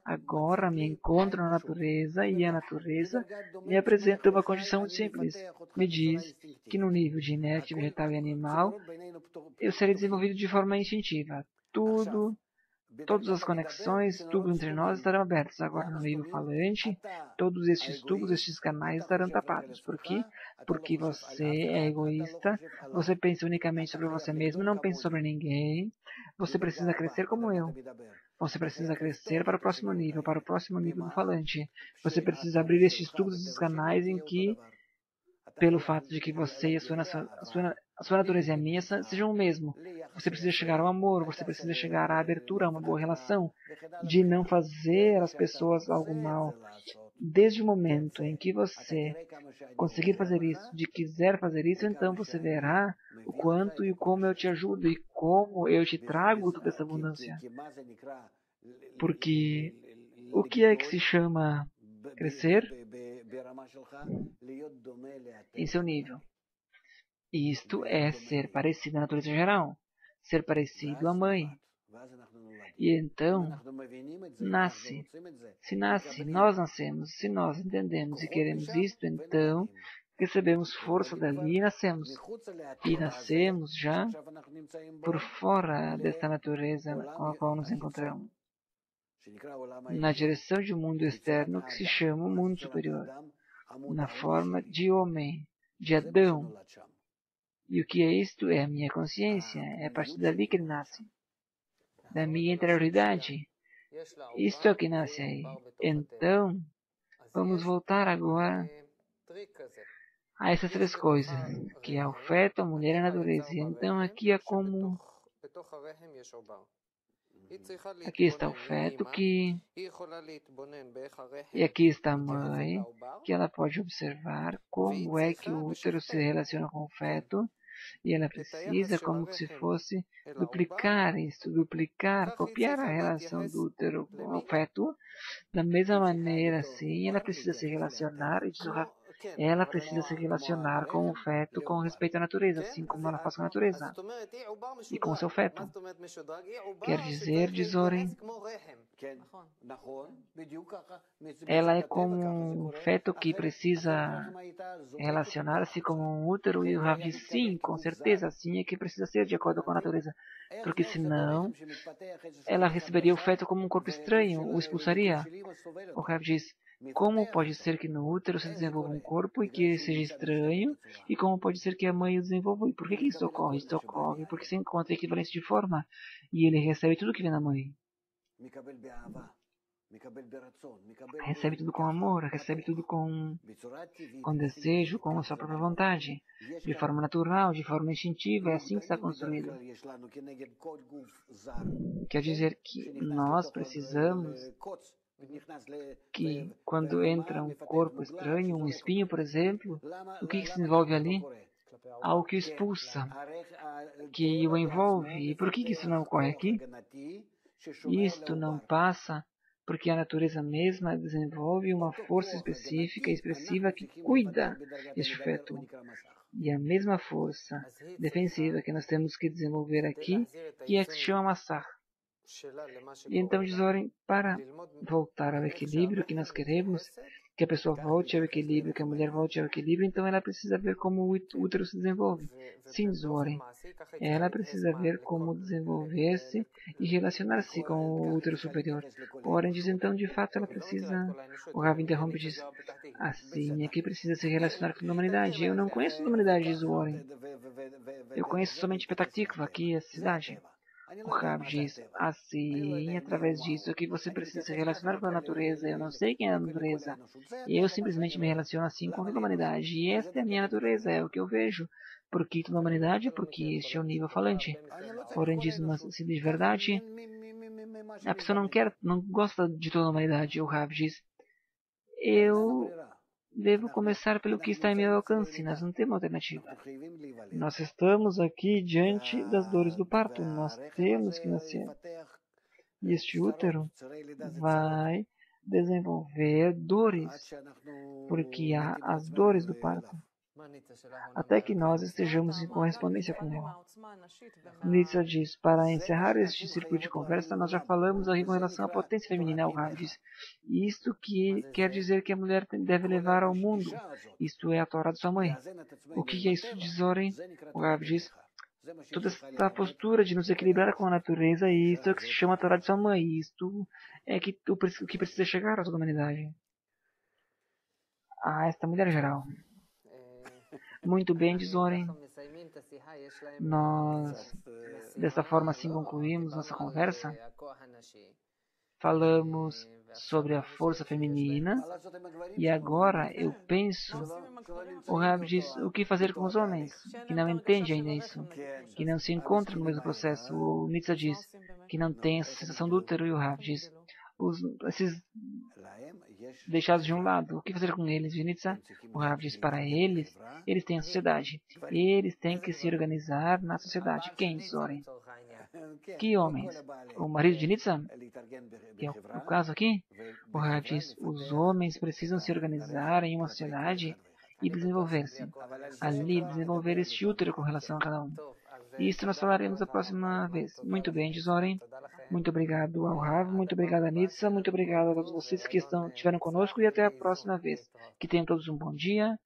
agora me encontro na natureza e a natureza me apresenta uma condição muito simples. Me diz que no nível de inerte, vegetal e animal, eu serei desenvolvido de forma instintiva. Todas as conexões, tubos entre nós estarão abertos. Agora, no nível falante, todos estes tubos, estes canais estarão tapados. Por quê? Porque você é egoísta, você pensa unicamente sobre você mesmo, não pensa sobre ninguém. Você precisa crescer como eu. Você precisa crescer para o próximo nível do falante. Você precisa abrir estes tubos, estes canais em que pelo fato de que você e a sua natureza e a minha sejam o mesmo. Você precisa chegar ao amor, você precisa chegar à abertura, a uma boa relação, de não fazer às pessoas algo mal. Desde o momento em que você conseguir fazer isso, de quiser fazer isso, então você verá o quanto e como eu te ajudo e como eu te trago toda essa abundância. Porque o que é que se chama crescer em seu nível? Isto é ser parecido à natureza geral, ser parecido à mãe. E então, nós nascemos, se nós entendemos e queremos isto, então recebemos força dali e nascemos. E nascemos já por fora desta natureza com a qual nos encontramos, na direção de um mundo externo que se chama o mundo superior, na forma de homem, de Adão. E o que é isto? É a minha consciência, é a partir dali que ele nasce, da minha interioridade. Isto é o que nasce aí. Então, vamos voltar agora a essas três coisas, que é o feto, a mulher e a natureza. E então aqui é como... Aqui está o feto e aqui está a mãe, que ela pode observar como é que o útero se relaciona com o feto. E ela precisa, como se fosse, duplicar isso, copiar a relação do útero com o feto. Da mesma maneira, assim, ela precisa se relacionar, ela precisa se relacionar com o feto com respeito à natureza, assim como ela faz com a natureza e com o seu feto. Quer dizer, diz Oren, ela é como um feto que precisa relacionar-se com um útero, e o Rav diz sim, com certeza, assim é que precisa ser de acordo com a natureza, porque senão ela receberia o feto como um corpo estranho, o expulsaria. O Rav diz, como pode ser que no útero se desenvolva um corpo e que seja estranho, e como pode ser que a mãe o desenvolva? E por que isso ocorre? Isso ocorre porque se encontra equivalência de forma, e ele recebe tudo que vem da mãe. Recebe tudo com amor, recebe tudo com desejo, com a sua própria vontade, de forma natural, de forma instintiva, é assim que está construído. Quer dizer que nós precisamos que, quando entra um corpo estranho, um espinho, por exemplo, o que se desenvolve ali? Algo que o expulsa, que o envolve. E por que isso não ocorre aqui? Isto não passa porque a natureza mesma desenvolve uma força específica e expressiva que cuida deste feto. E a mesma força defensiva que nós temos que desenvolver aqui, que é que se chama massar. E então diz Oren, para voltar ao equilíbrio que nós queremos, que a pessoa volte ao equilíbrio, que a mulher volte ao equilíbrio, então ela precisa ver como o útero se desenvolve. Sim, Zoren. Ela precisa ver como desenvolver-se e relacionar-se com o útero superior. Oren diz, então, de fato, ela precisa... O Rav interrompe e diz, assim é que precisa se relacionar com a humanidade. Eu não conheço a humanidade, diz Oren. Eu conheço somente Petah Tikva, aqui, a cidade. O Rav diz, assim, através disso que você precisa se relacionar com a natureza. Eu não sei quem é a natureza. Eu simplesmente me relaciono assim com toda a humanidade. E esta é a minha natureza, é o que eu vejo. Porque toda a humanidade, porque este é o nível falante. Porém, diz, mas se de verdade, a pessoa não gosta de toda a humanidade. O Rav diz, eu devo começar pelo que está em meu alcance. Nós não temos alternativa. Nós estamos aqui diante das dores do parto. Nós temos que nascer. E este útero vai desenvolver dores, porque há as dores do parto, até que nós estejamos em correspondência com ela. Nitsa diz, para encerrar este círculo de conversa, nós já falamos aí com relação à potência feminina. O Rav diz, isto que quer dizer que a mulher deve levar ao mundo, isto é a Torá de sua mãe. O que é isso, diz Oren? O Rav diz, toda esta postura de nos equilibrar com a natureza, e isto é o que se chama a Torá de sua mãe. Isto é o que precisa chegar à toda a humanidade. A esta mulher geral. Muito bem, diz Oren. Nós, dessa forma, assim concluímos nossa conversa. falamos sobre a força feminina, e agora eu penso, o Rav diz, o que fazer com os homens que não entendem ainda isso, que não se encontram no mesmo processo. O Nitsa diz que não tem essa sensação do útero, e o Rav diz, esses deixados de um lado, o que fazer com eles, Nitsa? O Rav diz, para eles, eles têm a sociedade, eles têm que se organizar na sociedade. Quem, Zoren? Que homens? O marido de Nitsa? Que é o caso aqui? O Rav diz, os homens precisam se organizar em uma sociedade e desenvolver-se. Ali, desenvolver este útero com relação a cada um. E isso nós falaremos a próxima vez. Muito bem, Zoren. Muito obrigado ao Rav, muito obrigado a Nitsa, muito obrigado a todos vocês que estiveram conosco e até a próxima vez. Que tenham todos um bom dia